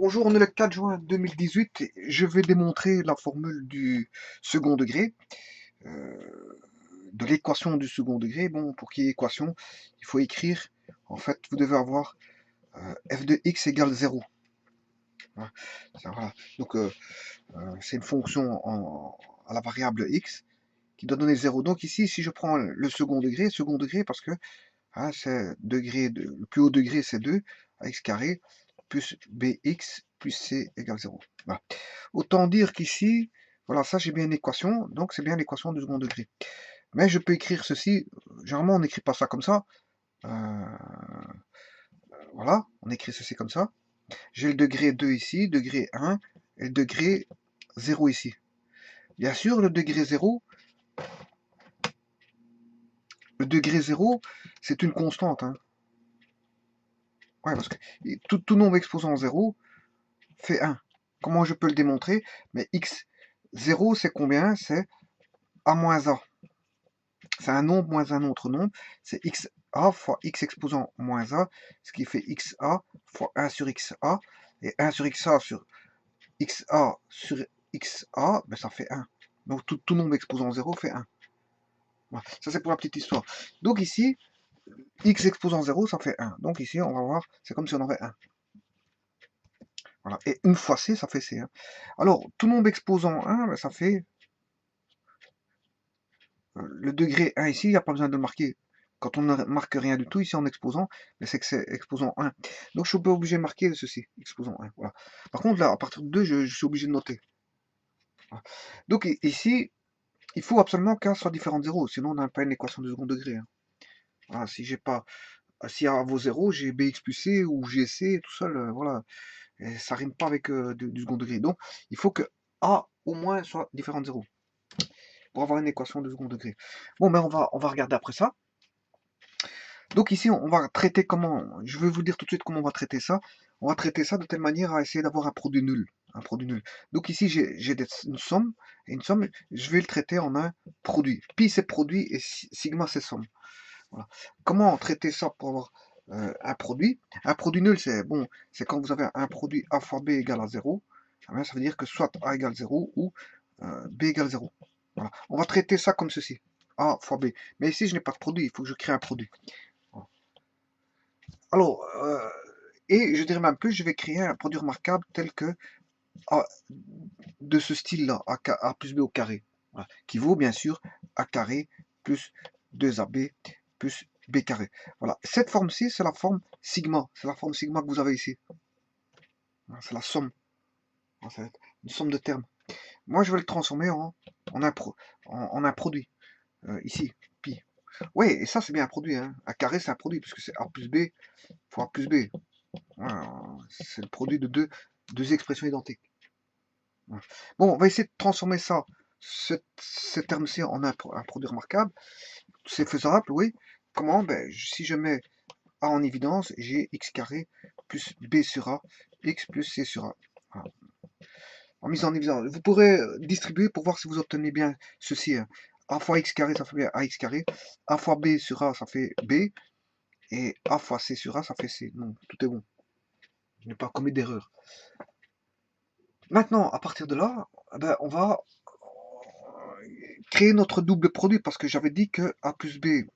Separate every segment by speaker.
Speaker 1: Bonjour, on est le 4 juin 2018. Je vais démontrer la formule du second degré, euh, de l'équation du second degré. Bon, pour qu'il y ait équation, il faut écrire, en fait, vous devez avoir f de x égale 0. Voilà. Voilà. Donc, c'est une fonction à la variable x qui doit donner 0. Donc ici, si je prends le second degré parce que c'est le plus haut degré c'est 2 à x carré plus bx plus c égale 0. Voilà. Autant dire qu'ici, voilà, ça j'ai bien une équation, donc c'est bien l'équation du second degré. Mais je peux écrire ceci, généralement on n'écrit pas ça comme ça, voilà, on écrit ceci comme ça. J'ai le degré 2 ici, degré 1, et le degré 0 ici. Bien sûr, le degré 0, c'est une constante. Hein. Ouais, parce que tout nombre exposant 0 fait 1. Comment je peux le démontrer? Mais x 0, c'est combien? C'est a moins a. C'est un nombre moins un autre nombre. C'est xa fois x exposant moins a, ce qui fait xa fois 1 sur xa. Et 1 sur xa sur xa, ben ça fait 1. Donc tout nombre exposant 0 fait 1. Voilà. Ça c'est pour la petite histoire. Donc ici, x exposant 0, ça fait 1. Donc ici, on va voir, c'est comme si on avait 1. Voilà. Et une fois c, ça fait c. Hein. Alors, tout nombre exposant 1, ben, ça fait le degré 1 ici, il n'y a pas besoin de le marquer. Quand on ne marque rien du tout ici en exposant, mais c'est que c'est exposant 1. Donc je suis pas obligé de marquer ceci, exposant 1. Voilà. Par contre, là, à partir de 2, je suis obligé de noter. Voilà. Donc ici, il faut absolument qu'A soit différent de 0, sinon on n'a pas une équation de second degré. Hein. Voilà, si j'ai pas, si A vaut 0, j'ai bx plus c ou gc tout seul, voilà. Et ça rime pas avec du second degré. Donc il faut que A au moins soit différent de 0 pour avoir une équation de second degré. Bon, mais on va regarder après ça. Donc ici, on va traiter comment, je vais vous dire tout de suite comment on va traiter ça. On va traiter ça de telle manière à essayer d'avoir un produit nul. Un produit nul. Donc ici, j'ai une somme, et une somme, je vais le traiter en un produit. Pi c'est produit et sigma c'est somme. Voilà. Comment traiter ça pour avoir un produit? Un produit nul, c'est bon, c'est quand vous avez un produit a fois b égale à 0. Ça veut dire que soit a égale 0 ou b égale 0. Voilà. On va traiter ça comme ceci. A fois b. Mais ici, je n'ai pas de produit, il faut que je crée un produit. Voilà. Alors, et je dirais même plus, je vais créer un produit remarquable tel que de ce style-là, a plus b au carré, voilà, qui vaut bien sûr a carré plus 2ab plus b carré. Voilà, cette forme-ci, c'est la forme sigma, c'est la forme sigma que vous avez ici. Voilà, c'est la somme, voilà, c'est une somme de termes. Moi, je vais le transformer en un produit, ici, pi. Oui, et ça, c'est bien un produit. Hein. A carré, c'est un produit, puisque c'est a plus b fois a plus b. C'est le produit de deux expressions identiques. Bon, on va essayer de transformer ça, ce terme-ci, en un produit remarquable. C'est faisable, oui. Comment? Ben, si je mets A en évidence, j'ai x carré plus b sur a, x plus c sur a. Voilà. En mise en évidence. Vous pourrez distribuer pour voir si vous obtenez bien ceci. Hein. A fois x carré, ça fait bien ax carré. A fois b sur a, ça fait b. Et a fois c sur a, ça fait c. Non, tout est bon. Je n'ai pas commis d'erreur. Maintenant, à partir de là, ben, on va créer notre double produit parce que j'avais dit que a plus b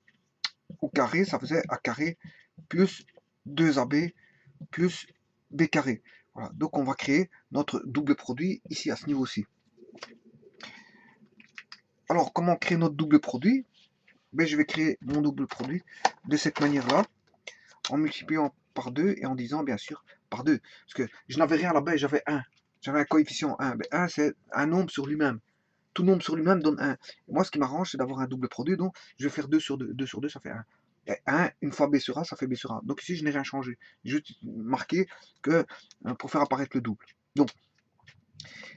Speaker 1: au carré, ça faisait a carré plus 2ab plus b carré. Voilà. Donc on va créer notre double produit ici à ce niveau-ci. Alors comment créer notre double produit? Ben, je vais créer mon double produit de cette manière-là, en multipliant par 2 et en disant bien sûr par 2. Parce que je n'avais rien là-bas, j'avais 1. J'avais un coefficient 1. Ben, 1 c'est un nombre sur lui-même. Tout nombre sur lui-même donne 1. Moi, ce qui m'arrange, c'est d'avoir un double produit. Donc, je vais faire 2 sur 2. 2 sur 2, ça fait 1. Et 1, une fois B sur A, ça fait B sur A. Donc ici, je n'ai rien changé. J'ai juste marqué que pour faire apparaître le double. Donc,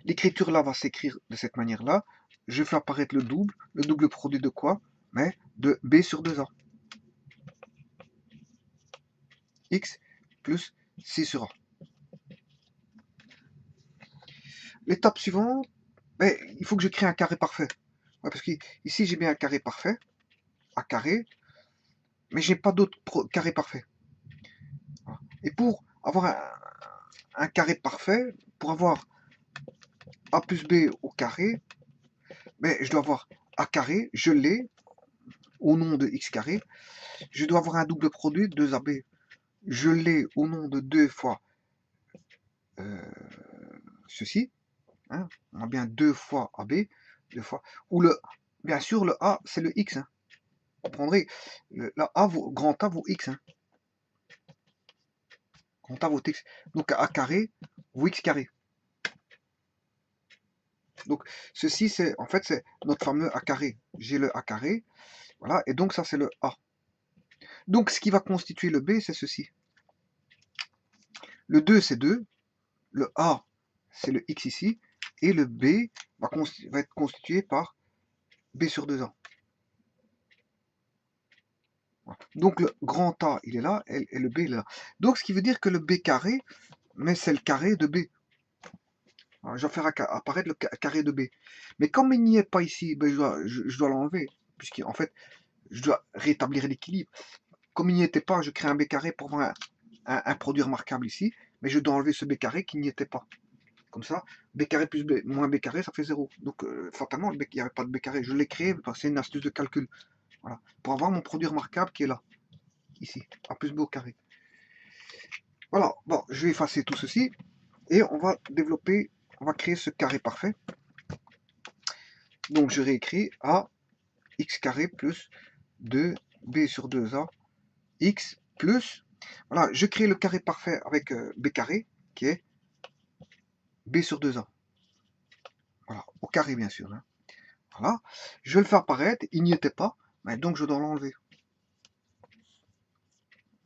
Speaker 1: l'écriture là va s'écrire de cette manière-là. Je fais apparaître le double produit de quoi? Mais de B sur 2A. X plus C sur A. L'étape suivante, ben, il faut que je crée un carré parfait. Ouais, parce qu'ici, j'ai bien un carré parfait. A carré, mais j'ai pas d'autre carré parfait. Et pour avoir un carré parfait, pour avoir A plus B au carré, mais je dois avoir A carré, je l'ai, au nom de X carré. Je dois avoir un double produit, 2AB. Je l'ai au nom de 2 fois ceci. Hein, on a bien 2 fois AB, 2 fois. Ou bien sûr, le A, c'est le X. Hein. Vous prendrez, la A grand A vaut X. Hein. Grand A vaut X. Donc A carré vaut X carré. Donc ceci, c'est en fait, c'est notre fameux A carré. J'ai le A carré. Voilà, et donc ça, c'est le A. Donc ce qui va constituer le B, c'est ceci. Le 2, c'est 2. Le A, c'est le X ici. Et le B va être constitué par B sur 2A. Donc le grand A, il est là, et le B, il est là. Donc ce qui veut dire que le B carré, mais c'est le carré de B. Alors, je vais faire apparaître le carré de B. Mais comme il n'y est pas ici, ben, je dois l'enlever, puisqu'en fait, je dois rétablir l'équilibre. Comme il n'y était pas, je crée un B carré pour avoir un produit remarquable ici, mais je dois enlever ce B carré qui n'y était pas. Comme ça, B carré plus B moins B carré, ça fait 0. Donc fatalement, il n'y avait pas de B carré. Je l'ai créé, c'est une astuce de calcul. Voilà. Pour avoir mon produit remarquable qui est là, ici, A plus B au carré. Voilà, bon, je vais effacer tout ceci, et on va développer, on va créer ce carré parfait. Donc je réécris A x carré plus 2b sur 2a x plus, voilà, je crée le carré parfait avec b carré, qui est b sur 2a. Voilà, au carré bien sûr. Hein. Voilà, je vais le faire apparaître, il n'y était pas, mais donc je dois l'enlever.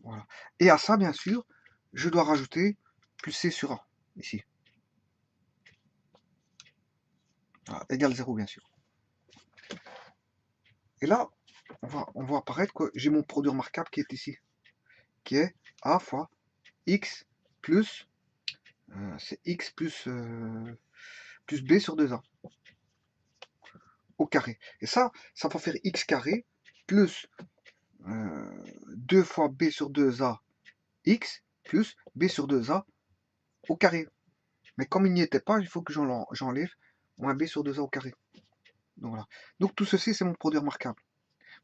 Speaker 1: Voilà. Et à ça, bien sûr, je dois rajouter plus c sur a, ici. Voilà, égale 0, bien sûr. Et là, on va apparaître que j'ai mon produit remarquable qui est ici, qui est a fois x plus, c'est x plus b sur 2a au carré. Et ça va faire x carré plus 2 fois b sur 2a x plus b sur 2a au carré. Mais comme il n'y était pas, il faut que j'enlève moins b sur 2a au carré. Donc voilà. Donc tout ceci, c'est mon produit remarquable.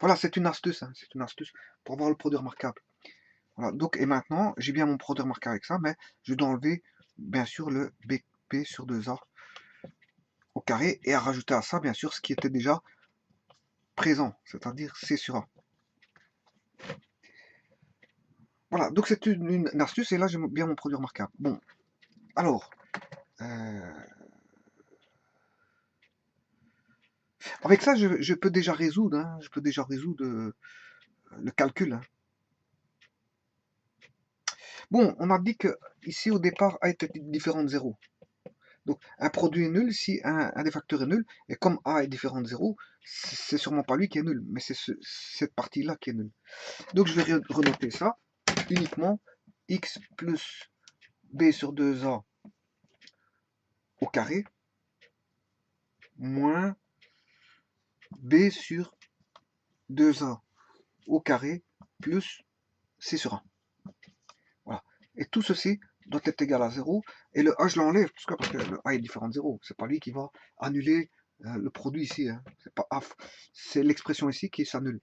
Speaker 1: Voilà, c'est une astuce, hein, c'est une astuce pour avoir le produit remarquable. Voilà, donc, et maintenant, j'ai bien mon produit remarquable avec ça, mais je dois enlever, bien sûr, le b sur 2a au carré, et à rajouter à ça, bien sûr, ce qui était déjà présent, c'est-à-dire c sur a. Voilà, donc c'est une astuce, et là, j'ai bien mon produit remarquable. Bon, alors, avec ça, je peux déjà résoudre, hein, je peux déjà résoudre le calcul. Hein. Bon, on a dit que ici, au départ, A était différent de 0. Donc, un produit est nul si un des facteurs est nul, et comme A est différent de 0, c'est sûrement pas lui qui est nul, mais c'est cette partie-là qui est nulle. Donc, je vais renoter ça, uniquement x plus b sur 2a au carré, moins b sur 2a au carré, plus c sur a. Voilà. Et tout ceci doit être égal à 0, et le a, je l'enlève, parce que le a est différent de 0, c'est pas lui qui va annuler le produit ici, hein. C'est pas A, c'est l'expression ici qui s'annule.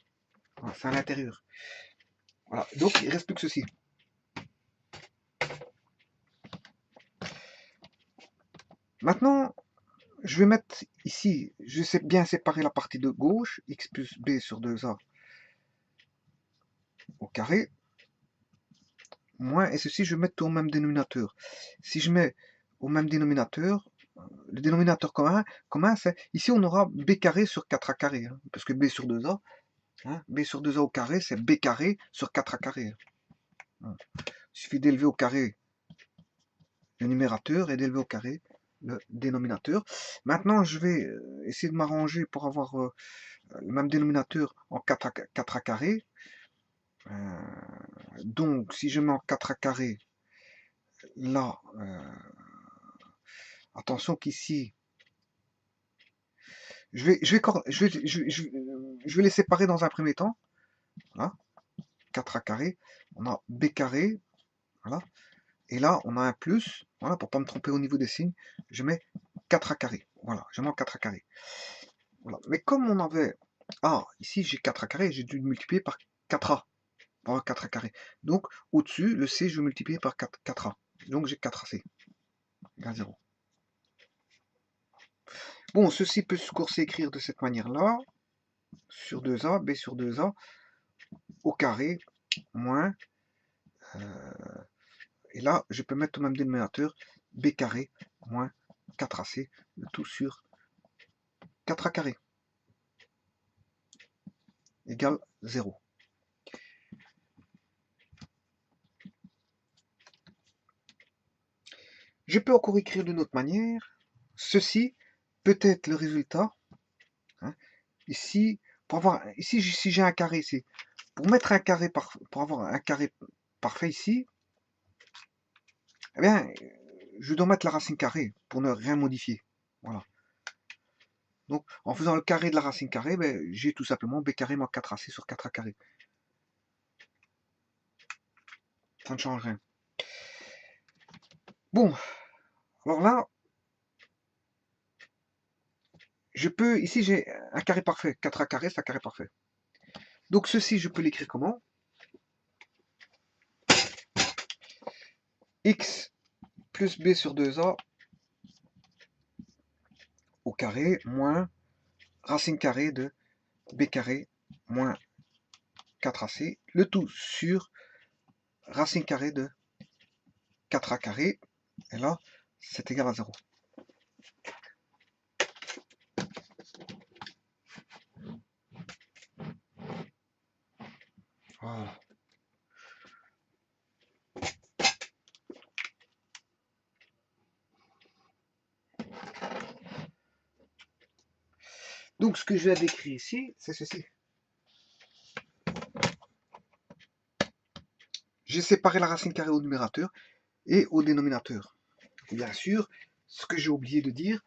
Speaker 1: Voilà, c'est à l'intérieur. Voilà, donc il reste plus que ceci. Maintenant, je vais mettre ici, je sais bien séparer la partie de gauche, x plus b sur 2a au carré, moins, et ceci, je vais mettre au même dénominateur. Si je mets au même dénominateur, le dénominateur commun c'est, ici on aura b carré sur 4a carré, hein, parce que b sur 2a, hein, b sur 2a au carré, c'est b carré sur 4a carré. Hein. Il suffit d'élever au carré le numérateur et d'élever au carré le dénominateur. Maintenant, je vais essayer de m'arranger pour avoir le même dénominateur en 4a carré. Donc, si je mets en 4a carré, là, attention qu'ici, je vais les séparer dans un premier temps. Voilà, 4a carré, on a b carré, voilà, Et là, on a un plus. Voilà, pour pas me tromper au niveau des signes, je mets 4a carré. Voilà, je mets 4a carré. Voilà. Mais comme on avait... Ah, ici j'ai 4a carré, j'ai dû le multiplier par 4a. Par 4a carré. Donc, au-dessus, le c, je vais multiplier par 4a. Donc, j'ai 4ac égale 0. Bon, ceci peut se courser écrire de cette manière-là. Sur 2a, b sur 2a, au carré, moins... et là, je peux mettre au même dénominateur b carré moins 4ac, le tout sur 4a carré égale 0. Je peux encore écrire d'une autre manière. Ceci peut être le résultat. Hein, ici, si j'ai un carré ici, pour mettre un carré pour avoir un carré parfait ici, eh bien, je dois mettre la racine carrée pour ne rien modifier. Voilà. Donc, en faisant le carré de la racine carrée, ben, j'ai tout simplement b carré moins 4ac sur 4a carré. Ça ne change rien. Bon, alors là, je peux, ici j'ai un carré parfait, 4a carré, c'est un carré parfait. Donc ceci, je peux l'écrire comment? X plus b sur 2a au carré moins racine carrée de b carré moins 4ac, le tout sur racine carrée de 4a carré, et là, c'est égal à 0. Voilà. Donc ce que je vais décrire ici, c'est ceci. J'ai séparé la racine carrée au numérateur et au dénominateur. Et bien sûr, ce que j'ai oublié de dire,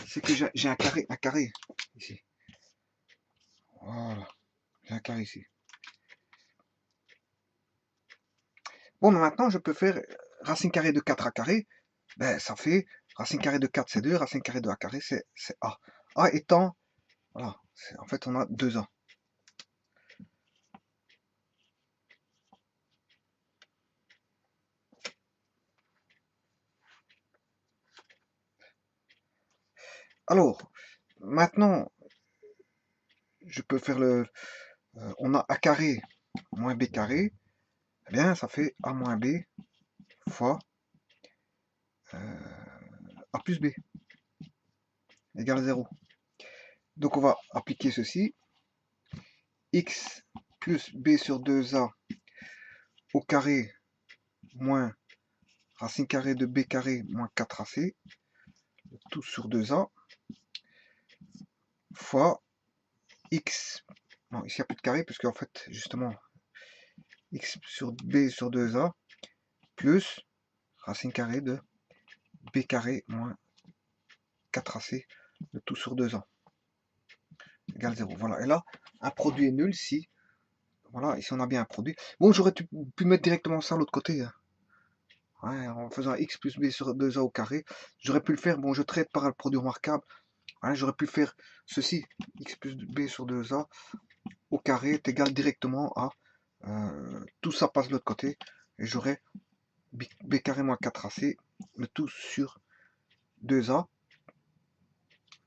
Speaker 1: c'est que j'ai un carré ici. Voilà, j'ai un carré ici. Bon, mais maintenant, je peux faire racine carrée de 4a carré. Ben, ça fait racine carrée de 4, c'est 2, racine carrée de a carré, c'est a. A étant, voilà, en fait, on a 2a. Alors, maintenant, je peux faire le... on a a carré moins b carré. Eh bien, ça fait a moins b fois a plus b égale 0. Donc, on va appliquer ceci. X plus b sur 2a au carré moins racine carrée de b carré moins 4ac, tout sur 2a, fois x, non, ici il n'y a plus de carré, puisque en fait, justement, x sur b sur 2a, plus racine carrée de b carré moins 4ac, le tout sur 2a, égale 0. Voilà, et là, un produit est nul si, voilà, ici on a bien un produit. Bon, j'aurais pu mettre directement ça à l'autre côté, hein. Ouais, en faisant x plus b sur 2a au carré, j'aurais pu le faire, bon, je traite par un produit remarquable. Ouais, j'aurais pu faire ceci, x plus b sur 2a au carré est égal directement à, tout ça passe de l'autre côté, et j'aurai b carré moins 4ac, le tout sur 2a.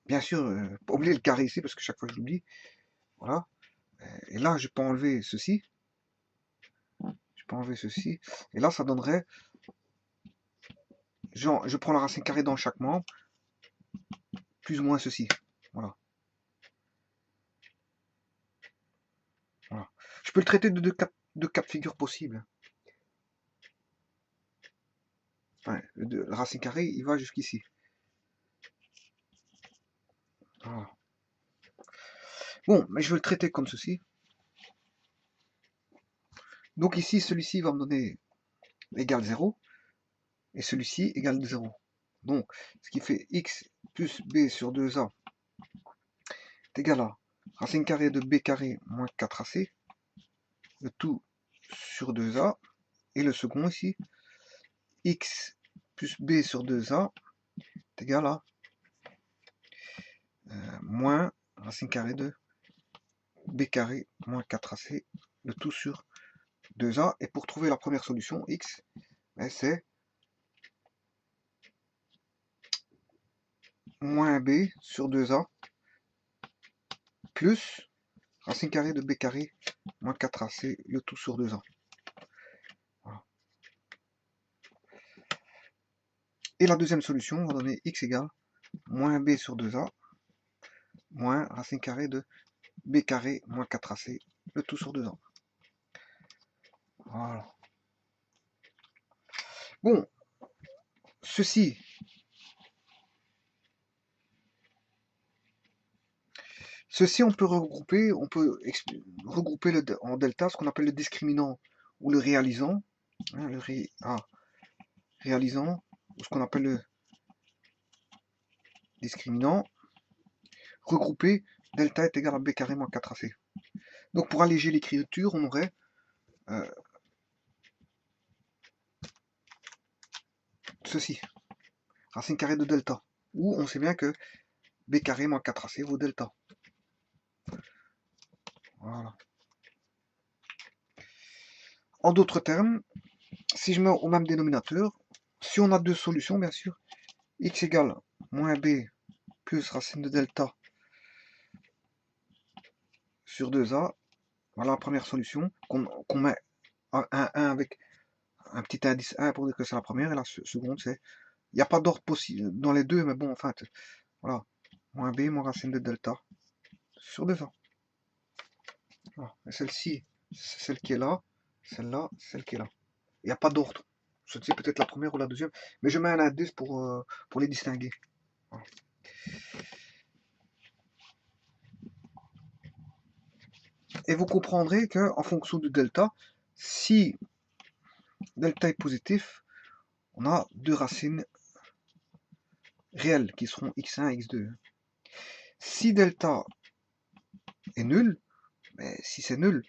Speaker 1: Bien sûr, pas oublier le carré ici, parce que chaque fois je l'oublie. Voilà. Et là, je peux enlever ceci. Je peux enlever ceci. Et là, ça donnerait... Genre, je prends la racine carrée dans chaque membre, plus ou moins ceci. Voilà. Voilà. Je peux le traiter de deux cas de figure possibles. Enfin, la racine carrée, il va jusqu'ici. Voilà. Bon, mais je vais le traiter comme ceci. Donc ici, celui-ci va me donner égal 0, et celui-ci égale 0. Donc, ce qui fait x plus b sur 2a est égal à racine carrée de b carré moins 4ac, le tout sur 2a, et le second ici, x plus b sur 2a est égal à moins racine carrée de b carré moins 4ac, le tout sur 2a. Et pour trouver la première solution, x, ben c'est moins b sur 2a plus racine carrée de b carré moins 4ac, le tout sur 2a. Voilà. Et la deuxième solution va donner x égale moins b sur 2a moins racine carrée de b carré moins 4ac, le tout sur 2a. Voilà. Bon, ceci on peut regrouper, en delta ce qu'on appelle le discriminant ou le réalisant, hein, réalisant, ou ce qu'on appelle le discriminant, regrouper delta est égal à b carré moins 4ac. Donc pour alléger l'écriture, on aurait ceci, racine carrée de delta, où on sait bien que b carré moins 4ac vaut delta. Voilà. En d'autres termes, si je mets au même dénominateur, si on a deux solutions, bien sûr, x égale moins b plus racine de delta sur 2a, voilà la première solution, qu'on met à 1 avec un petit indice 1 pour dire que c'est la première, et la seconde, c'est... Il n'y a pas d'ordre possible dans les deux, mais bon, en fait, voilà. Moins b moins racine de delta sur 2a. Voilà. Et celle-ci, c'est celle qui est là, celle-là, celle qui est là. Il n'y a pas d'ordre. Je sais peut-être la première ou la deuxième, mais je mets un indice pour les distinguer. Voilà. Et vous comprendrez que en fonction du delta, si delta est positif, on a deux racines réelles qui seront x1 et x2. Si delta est nul, mais si c'est nul,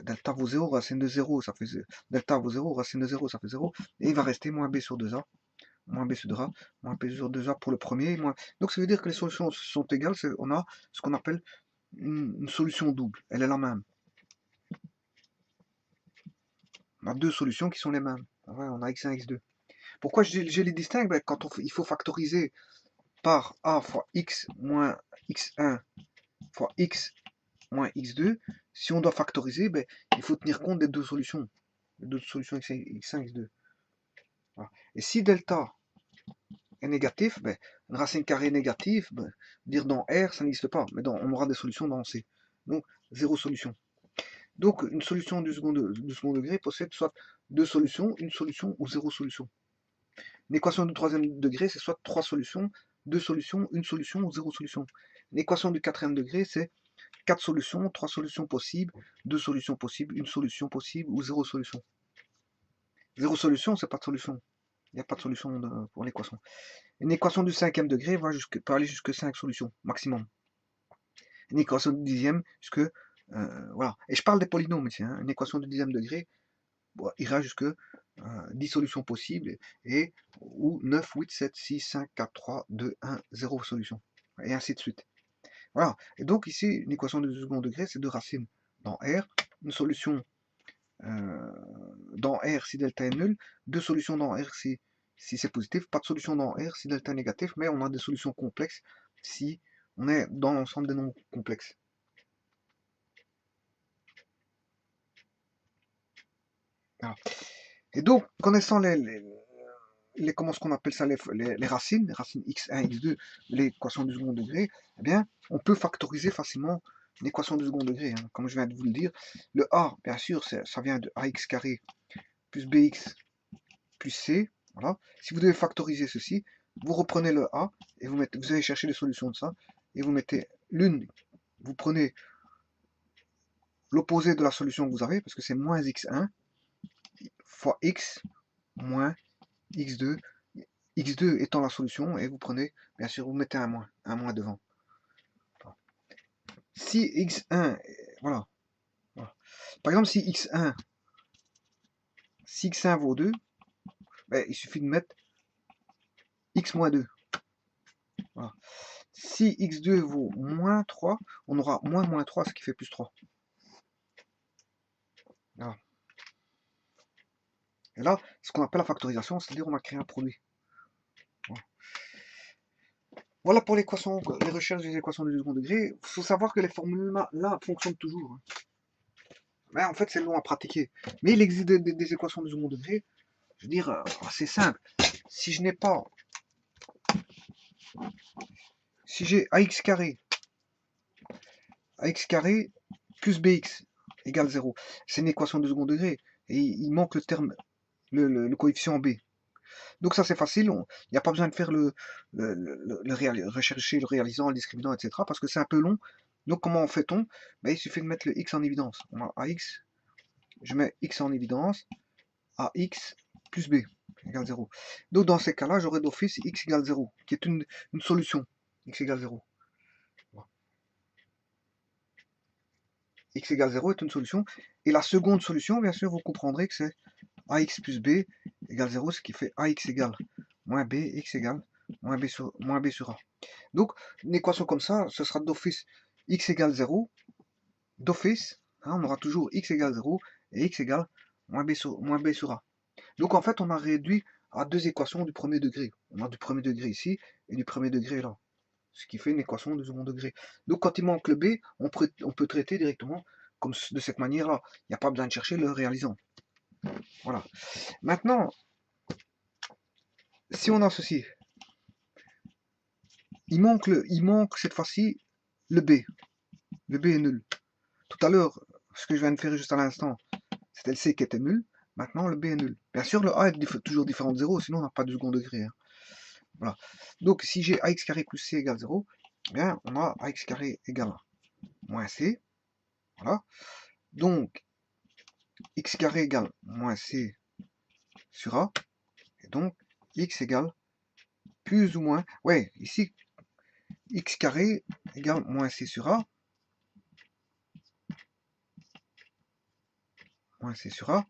Speaker 1: delta vaut 0, racine de 0, ça fait 0. Delta vaut 0, racine de 0, ça fait 0. Et il va rester moins b sur 2a, moins b sur 2a, moins b sur 2a pour le premier. Donc ça veut dire que les solutions sont égales, on a ce qu'on appelle une solution double. Elle est la même. On a deux solutions qui sont les mêmes. Ouais, on a x1 et x2. Pourquoi je les distingue? Ben, quand il faut factoriser par a fois x moins x1 fois x moins x2, si on doit factoriser, ben, il faut tenir compte des deux solutions. Les deux solutions x1 et x2. Voilà. Et si delta est négatif, ben, une racine carrée négative, ben, dire dans R, ça n'existe pas, mais on aura des solutions dans C. Donc, zéro solution. Donc, une solution du second degré possède soit deux solutions, une solution ou zéro solution. Une équation du troisième degré, c'est soit trois solutions, deux solutions, une solution ou zéro solution. Une équation du quatrième degré, c'est quatre solutions, trois solutions possibles, deux solutions possibles, une solution possible ou zéro solution. Zéro solution, c'est pas de solution. Il n'y a pas de solution pour l'équation. Une équation du cinquième degré peut aller jusqu'à 5 solutions maximum. Une équation du dixième jusque... voilà. Et je parle des polynômes ici. Hein. Une équation du dixième degré ira jusque 10 solutions possibles ou 9, 8, 7, 6, 5, 4, 3, 2, 1, 0 solution. Et ainsi de suite. Voilà. Et donc ici, une équation de second degré, c'est deux racines dans R, une solution dans R si delta est nul, deux solutions dans R si c'est positif, pas de solution dans R si delta est négatif, mais on a des solutions complexes si on est dans l'ensemble des nombres complexes. Voilà. Et donc, connaissant comment on appelle ça, les racines x1, x2, l'équation du second degré, eh bien, on peut factoriser facilement l'équation du second degré, hein, comme je viens de vous le dire. Le a, bien sûr, ça vient de ax carré plus bx plus c. Voilà. Si vous devez factoriser ceci, vous reprenez le a et vous allez chercher les solutions de ça et vous mettez l'une, vous prenez l'opposé de la solution que vous avez, parce que c'est moins x1 fois x moins x2, x2 étant la solution, et vous prenez, bien sûr, vous mettez un moins devant. Si x1, voilà. Par exemple, si x1 vaut 2, ben, il suffit de mettre x moins 2. Voilà. Si x2 vaut moins 3, on aura moins 3, ce qui fait plus 3. Voilà. Et là, ce qu'on appelle la factorisation, c'est-à-dire on a créé un produit. Voilà. Voilà pour l'équation, les recherches des équations du second degré. Il faut savoir que les formules là fonctionnent toujours. Mais en fait, c'est long à pratiquer. Mais il existe des équations du second degré. Je veux dire, c'est simple. Si je n'ai pas... Si j'ai ax carré plus bx égale 0, c'est une équation de second degré. Et il manque le terme, le coefficient b. Donc ça c'est facile, il n'y a pas besoin de faire rechercher le réalisant, le discriminant, etc. Parce que c'est un peu long. Donc comment fait-on? Ben, il suffit de mettre le x en évidence. On a ax, je mets x en évidence, ax plus b égale 0. Donc dans ces cas-là, j'aurai d'office x égale 0, qui est une solution. X égale 0. X égale 0 est une solution. Et la seconde solution, bien sûr, vous comprendrez que c'est ax plus b égale 0, ce qui fait ax égale moins b, x égale moins b sur a. Donc, une équation comme ça, ce sera d'office x égale 0, d'office, hein, on aura toujours x égale 0 et x égale moins b sur a. Donc, en fait, on a réduit à deux équations du premier degré. On a du premier degré ici et du premier degré là. Ce qui fait une équation de second degré. Donc, quand il manque le b, on peut traiter directement comme de cette manière-là. Il n'y a pas besoin de chercher le réalisant. Voilà. Maintenant, si on a ceci, il manque cette fois-ci le b. Le b est nul. Tout à l'heure, ce que je viens de faire juste à l'instant, c'était le c qui était nul. Maintenant, le b est nul. Bien sûr, le a est toujours différent de 0, sinon on n'a pas de second degré. Hein. Voilà. Donc, si j'ai ax carré plus c égale 0, bien, on a ax carré égale moins c. Voilà. Donc, x carré égale moins c sur a. Et donc, x égale plus ou moins... Ouais, ici, x carré égale moins c sur a. Moins c sur a.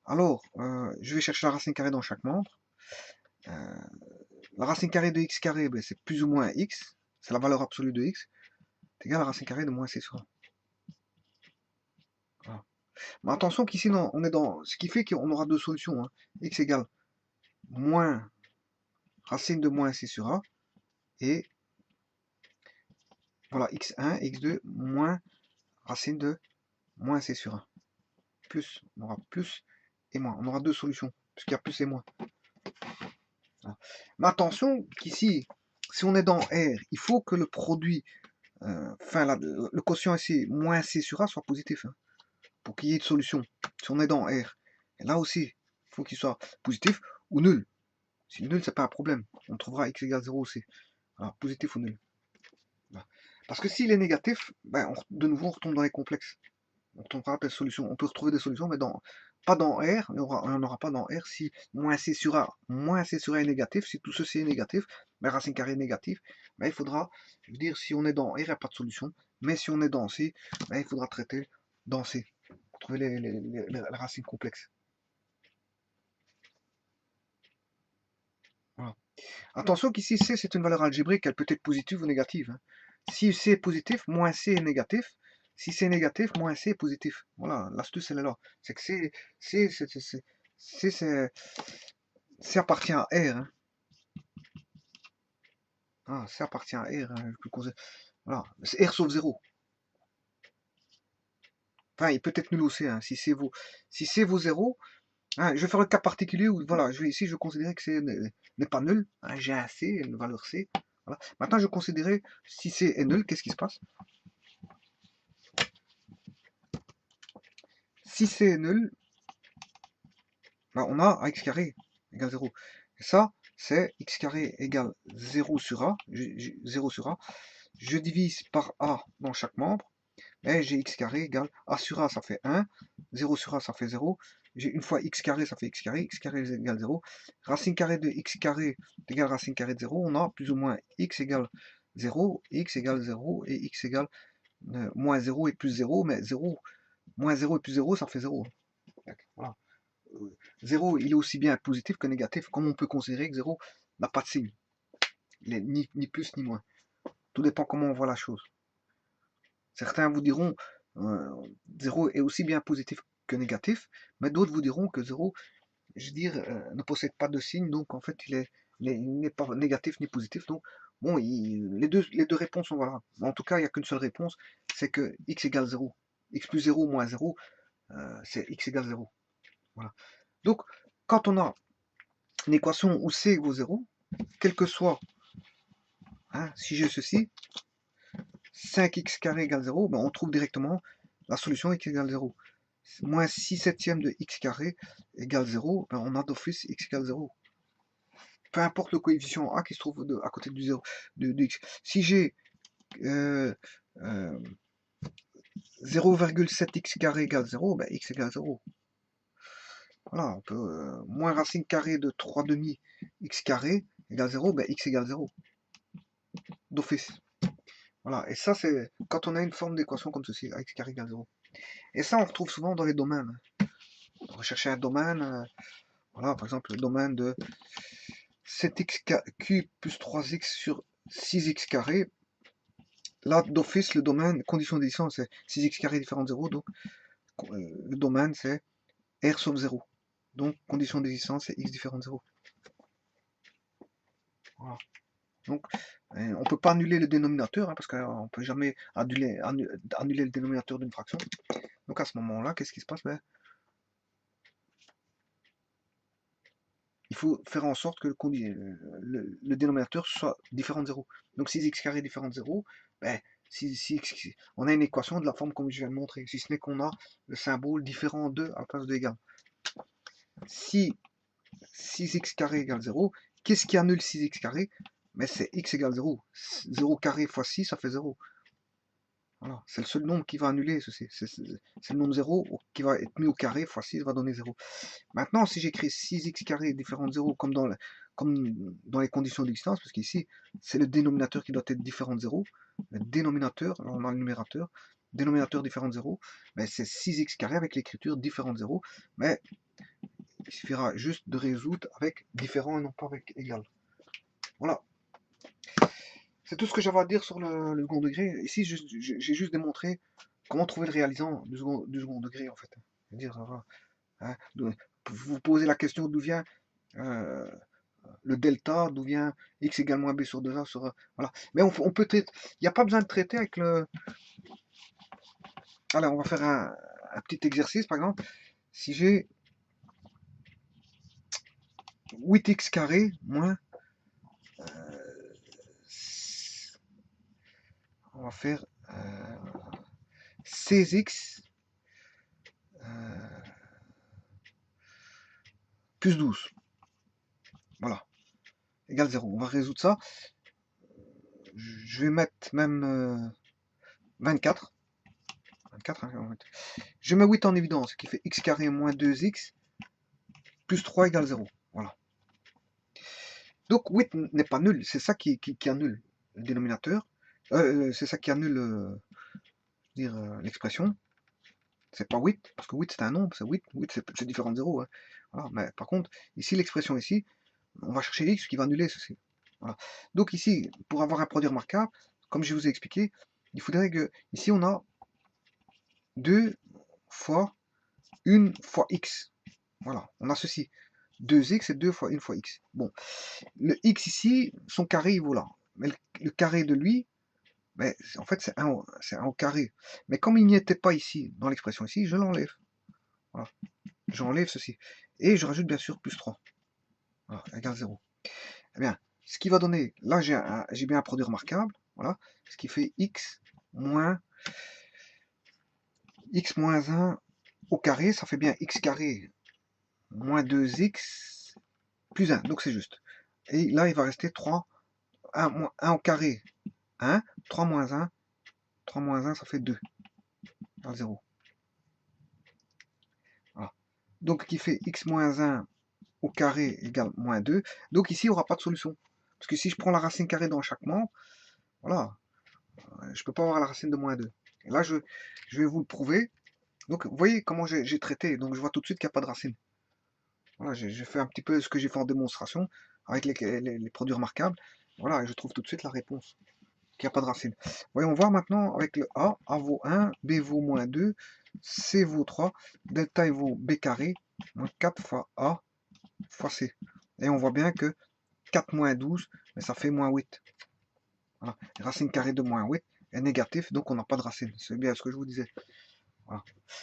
Speaker 1: Alors, je vais chercher la racine carrée dans chaque membre. La racine carrée de x carré, ben, c'est plus ou moins x. C'est la valeur absolue de x. C'est égal à la racine carrée de moins c sur a. Voilà. Mais attention qu'ici, on est dans... Ce qui fait qu'on aura deux solutions. Hein. X égale moins racine de moins c sur a. Et voilà, x1, x2, moins racine de moins c sur a. Plus, on aura plus et moins. On aura deux solutions, puisqu'il y a plus et moins. Voilà. Mais attention qu'ici, si on est dans R, il faut que le produit, le quotient ici, moins c sur a, soit positif. Hein, pour qu'il y ait de solution. Si on est dans R. Et là aussi, il faut qu'il soit positif ou nul. Si nul, c'est pas un problème. On trouvera x égale 0 aussi. Voilà, positif ou nul. Voilà. Parce que s'il est négatif, ben, de nouveau, on retombe dans les complexes. On trouvera des solutions. On peut retrouver des solutions, mais pas dans R. On n'aura pas dans R si moins C sur A est négatif. Si tout ceci est négatif, mais racine carrée est négatif, ben, il faudra, je veux dire, si on est dans R, il n'y a pas de solution. Mais si on est dans C, ben, il faudra traiter dans C. Pour trouver les racines complexes. Voilà. Attention qu'ici C c'est une valeur algébrique, elle peut être positive ou négative. Hein. Si C est positif, moins C est négatif. Si c'est négatif, moins C est positif. Voilà, l'astuce elle est là. C'est que C appartient à R. Hein. Ah, C appartient à R. Hein. Voilà, c'est R sauf 0. Enfin, il peut être nul aussi. Hein. Si C vaut 0, hein, je vais faire le cas particulier où, voilà, ici je vais considérer que C n'est pas nul. Hein, j'ai un C, une valeur C. Voilà. Maintenant, je vais considérer si C est nul, qu'est-ce qui se passe? Si C est nul, ben, on a x carré égale 0. Et ça, c'est x carré égale 0 sur A. 0 sur A. Je divise par A dans chaque membre. Et j'ai x carré égale A sur A, ça fait 1. 0 sur A, ça fait 0. J'ai une fois x carré, ça fait x carré égale 0. Racine carrée de x carré égale racine carrée de 0. On a plus ou moins x égale 0, x égale 0 et x égale moins 0 et plus 0. Mais 0, moins 0 et plus 0, ça fait 0. Voilà. 0, il est aussi bien positif que négatif, comme on peut considérer que 0 n'a pas de signe. Il est ni plus ni moins. Tout dépend comment on voit la chose. Certains vous diront 0 est aussi bien positif que négatif, mais d'autres vous diront que 0, je veux dire, ne possède pas de signe, donc en fait il n'est pas négatif ni positif. Donc bon, les deux réponses sont valables. En tout cas, il n'y a qu'une seule réponse, c'est que x égale 0. X plus 0 moins 0, c'est x égale 0. Voilà. Donc, quand on a une équation où c vaut 0, quel que soit, hein, si j'ai ceci, 5x carré égale 0, ben on trouve directement la solution x égale 0. Moins 6 septièmes de x carré égale 0, ben on a d'office x égale 0. Peu importe le coefficient a qui se trouve à côté du 0, de x. Si j'ai 0,7x carré égale 0, ben x égale 0. Voilà, on peut moins racine carrée de 3 demi x carré égale 0, ben x égale 0. D'office. Voilà, et ça c'est quand on a une forme d'équation comme ceci, x carré égale 0. Et ça on retrouve souvent dans les domaines. Rechercher un domaine, voilà, par exemple le domaine de 7x cube plus 3x sur 6x carré. Là, d'office, le domaine, condition de distance, c'est 6x carré différent de 0, donc le domaine c'est R sauf 0. Donc, condition de distance, c'est x différent de 0. Voilà. Donc, on ne peut pas annuler le dénominateur, hein, parce qu'on ne peut jamais annuler le dénominateur d'une fraction. Donc, à ce moment-là, qu'est-ce qui se passe? Ben, il faut faire en sorte que le dénominateur soit différent de 0. Donc, 6x carré différent de 0, ben, on a une équation de la forme comme je viens de montrer, si ce n'est qu'on a le symbole différent de à la place de égal. Si 6x carré égale 0, qu'est-ce qui annule 6x carré? Mais c'est x égale 0. 0 carré fois 6, ça fait 0. Voilà, c'est le seul nombre qui va annuler ceci. C'est le nombre 0 qui va être mis au carré fois 6 va donner 0. Maintenant, si j'écris 6x carré différent de 0 comme dans les conditions d'existence, parce qu'ici, c'est le dénominateur qui doit être différent de 0. Le dénominateur, alors on a le numérateur, dénominateur différent de 0, mais c'est 6x carré avec l'écriture différent de 0. Mais il suffira juste de résoudre avec différent et non pas avec égal. Voilà. C'est tout ce que j'avais à dire sur le second degré. Ici, j'ai juste démontré comment trouver le réalisant du second degré, en fait. Dire, hein, vous posez la question d'où vient le delta, d'où vient x égale moins b sur 2a sur... Voilà. Mais on peut traiter... Il n'y a pas besoin de traiter avec le... Alors, on va faire un petit exercice, par exemple. Si j'ai 8x carré moins... on va faire 16x plus 12. Voilà. Égale 0. On va résoudre ça. Je vais mettre même 24. 24 hein, je mets 8 en évidence, qui fait x carré moins 2x plus 3 égale 0. Voilà. Donc 8 n'est pas nul. C'est ça qui annule le dénominateur. C'est ça qui annule l'expression. C'est pas 8, parce que 8 c'est un nombre, c'est 8. 8 c'est différent de 0. Hein. Voilà. Mais par contre, ici, l'expression ici, on va chercher x qui va annuler ceci. Voilà. Donc ici, pour avoir un produit remarquable, comme je vous ai expliqué, il faudrait que, ici on a 2 fois 1 fois x. Voilà, on a ceci. 2x et 2 fois 1 fois x. Bon, le x ici, son carré il vaut là. Mais le carré de lui, ben, en fait c'est 1 au carré. Mais comme il n'y était pas ici, dans l'expression ici, je l'enlève. Voilà. J'enlève ceci. Et je rajoute bien sûr plus 3. Voilà, égale 0. Eh bien, ce qui va donner, là j'ai bien un produit remarquable, voilà, ce qui fait x moins 1 au carré, ça fait bien x carré moins 2x plus 1, donc c'est juste. Et là il va rester 3, 1 au carré, 1, 3 moins 1, 3 moins 1 ça fait 2, à 0. Voilà. Donc qui fait x moins 1 au carré égale moins 2, donc ici il n'y aura pas de solution. Parce que si je prends la racine carrée dans chaque membre, voilà, je ne peux pas avoir la racine de moins 2. Et là, je vais vous le prouver. Donc, vous voyez comment j'ai traité. Donc, je vois tout de suite qu'il n'y a pas de racine. Voilà, j'ai fait un petit peu ce que j'ai fait en démonstration avec les produits remarquables. Voilà, et je trouve tout de suite la réponse, qu'il n'y a pas de racine. Voyons voir maintenant avec le A vaut 1, B vaut moins 2, C vaut 3, delta vaut B carré, moins 4 fois A fois C. Et on voit bien que 4 moins 12, mais ça fait moins 8. Voilà. Racine carrée de moins 8 est négatif, donc on n'a pas de racine. C'est bien ce que je vous disais. Voilà.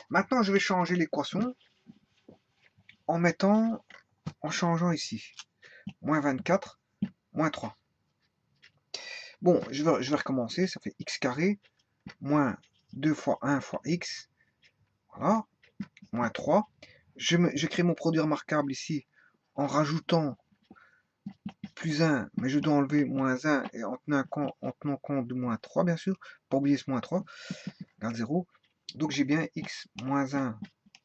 Speaker 1: Maintenant, je vais changer l'équation en changeant ici. Moins 24, moins 3. Bon, je vais recommencer. Ça fait x carré, moins 2 fois 1 fois x. Voilà, moins 3. Je crée mon produit remarquable ici en rajoutant plus 1, mais je dois enlever moins 1 et en tenant compte de moins 3, bien sûr. Pas oublier ce moins 3, égale 0. Donc j'ai bien x moins 1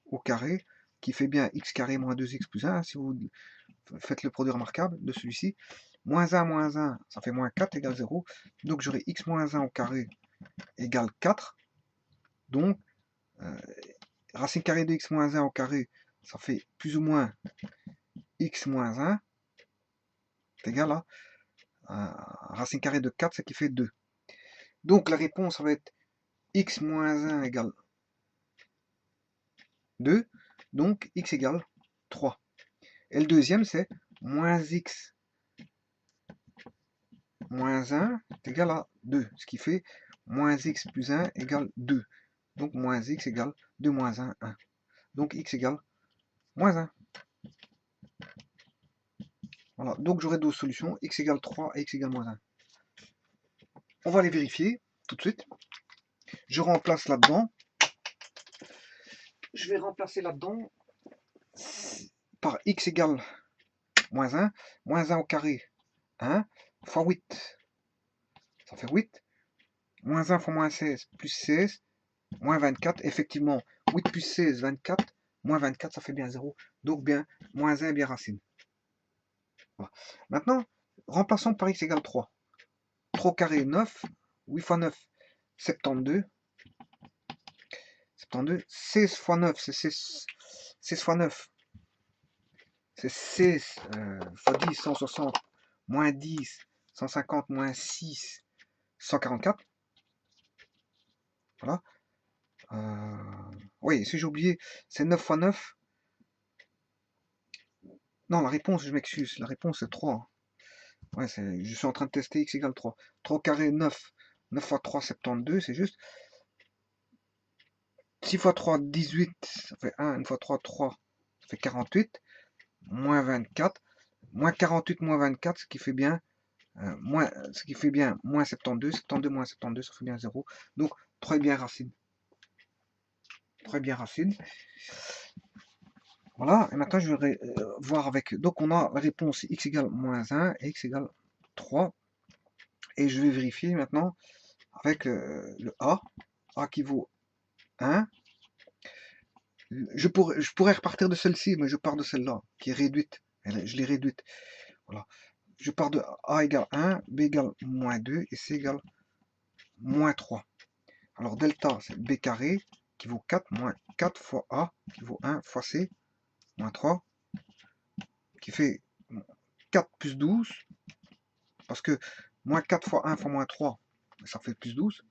Speaker 1: au carré, qui fait bien x carré moins 2x plus 1, si vous faites le produit remarquable de celui-ci. Moins 1, ça fait moins 4 égale 0. Donc j'aurai x moins 1 au carré égale 4. Donc, racine carrée de x moins 1 au carré, ça fait plus ou moins x moins 1. C'est égal à racine carrée de 4, ce qui fait 2. Donc la réponse, ça va être x moins 1 égale 2. Donc x égale 3. Et le deuxième, c'est moins x moins 1 est égal à 2. Ce qui fait moins x plus 1 égale 2. Donc moins x égale 2 moins 1, 1. Donc x égale moins 1. Voilà, donc j'aurai deux solutions, x égale 3 et x égale moins 1. On va les vérifier tout de suite. Je remplace là-dedans. Je vais remplacer là-dedans par x égale moins 1. Moins 1 au carré, 1, fois 8. Ça fait 8. Moins 1 fois moins 16, plus 16, moins 24. Effectivement, 8 plus 16, 24. Moins 24, ça fait bien 0. Donc bien, moins 1 est bien racine. Voilà. Maintenant, remplaçons par x égale 3. 3 au carré, 9. 8 fois 9, 72. 72. 16 fois 9, c'est 16 fois 9. C'est 16 fois 10, 160. Moins 10, 150, moins 6, 144. Voilà. Oui, si j'ai oublié, c'est 9 fois 9. Non, la réponse, je m'excuse. La réponse, c'est 3. Ouais, je suis en train de tester x égale 3. 3 au carré, 9. 9 fois 3, 72, c'est juste. 6 fois 3, 18. Ça fait 1. 1 fois 3, 3. Ça fait 48. Moins 24. Moins 48, moins 24, ce qui fait bien moins 72. 72 moins 72, ça fait bien 0. Donc, 3 est bien racine. 3 est bien racine. Voilà, et maintenant je vais voir avec. Donc on a la réponse x égale moins 1 et x égale 3. Et je vais vérifier maintenant avec le A qui vaut 1. Je pourrais repartir de celle-ci, mais je pars de celle-là, qui est réduite. Je l'ai réduite. Voilà. Je pars de A égale 1, B égale moins 2 et C égale moins 3. Alors delta, c'est B carré qui vaut 4, moins 4 fois A qui vaut 1 fois C, moins 3, qui fait 4 plus 12, parce que moins 4 fois 1 fois moins 3, ça fait plus 12.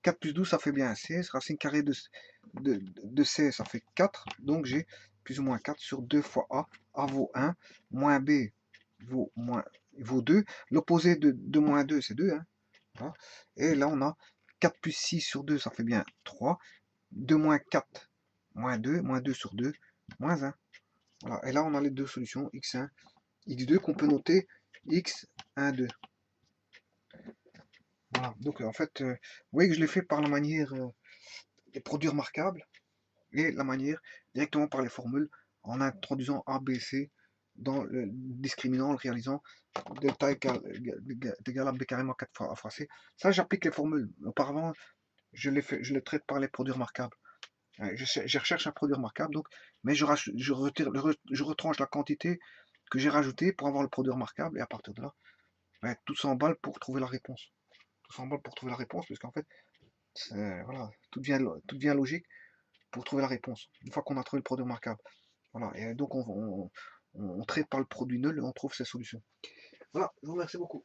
Speaker 1: 4 plus 12, ça fait bien 16. Racine carrée de 16, ça fait 4. Donc j'ai plus ou moins 4 sur 2 fois A. A vaut 1, moins B vaut 2. L'opposé de moins 2, c'est 2. Hein. Voilà. Et là, on a 4 plus 6 sur 2, ça fait bien 3. 2 moins 4, moins 2 sur 2, moins 1. Voilà. Et là, on a les deux solutions, x1, x2, qu'on peut noter x1, 2. Voilà. Donc, en fait, vous voyez que je l'ai fait par la manière des produits remarquables et la manière directement par les formules en introduisant A, B, C dans le discriminant, le réalisant delta égal à B carré moins 4 fois A fois C. Ça, j'applique les formules. Auparavant, je les traite par les produits remarquables. Je recherche un produit remarquable, donc, mais je retranche la quantité que j'ai rajoutée pour avoir le produit remarquable, et à partir de là, tout s'emballe pour trouver la réponse. Tout s'emballe pour trouver la réponse, parce qu'en fait, voilà, tout devient logique pour trouver la réponse, une fois qu'on a trouvé le produit remarquable. Voilà, et donc on traite par le produit nul et on trouve ces solutions. Voilà, je vous remercie beaucoup.